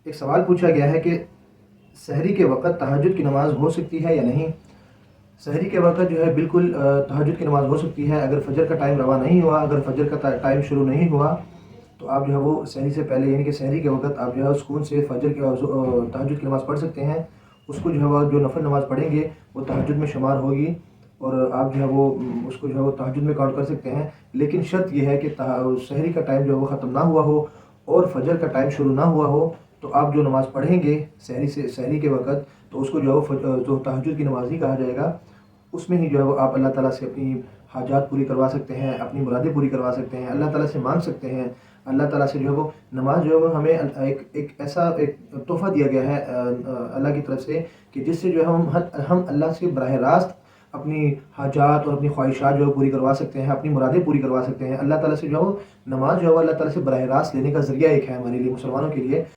एक सवाल पूछा गया है कि सहरी के वक़्त तहज्जुद की नमाज़ हो सकती है या नहीं? सहरी के वक़्त जो है बिल्कुल तहज्जुद की नमाज़ हो सकती है। अगर फ़जर का टाइम रवा नहीं हुआ, अगर फ़जर का टाइम शुरू नहीं हुआ, तो आप जो है वो सहरी से पहले यानी कि सहरी के वक़्त आप जो है सुकून से फ़जर की तहज्जुद की नमाज़ पढ़ सकते हैं। उसको जो है वो जो नफ़ल नमाज़ पढ़ेंगे वो तहज्जुद में शुमार होगी और आप जो है वो उसको जो है वो तहज्जुद में काउंट कर सकते हैं। लेकिन शर्त ये है कि सहरी का टाइम जो है वो ख़त्म ना हुआ हो और फ़जर का टाइम शुरू ना हुआ हो, तो आप जो नमाज़ पढ़ेंगे सहरी के वक़्त, तो उसको जो है वो जो तहज्जुद की नमाज़ ही कहा जाएगा। उसमें ही जो है वो आप अल्लाह ताला से अपनी हाजात पूरी करवा सकते हैं, अपनी मुरादें पूरी करवा सकते हैं, अल्लाह ताला से माँग सकते हैं। अल्लाह ताला से जो है वो नमाज़ जो है वो हमें एक एक ऐसा एक तोहफ़ा दिया गया है अल्लाह की तरफ से कि जिससे जो है हम अल्लाह से बराह रास्त अपनी हाजात और अपनी ख्वाहिशात जो है पूरी करवा सकते हैं, अपनी मुरादें पूरी करवा सकते हैं। अल्लाह ताला से जो है वो नमाज़ जो है वो अल्लाह ताला से बराह रास्त लेने का ज़रिया एक है हमारे लिए, मुसलमानों के लिए।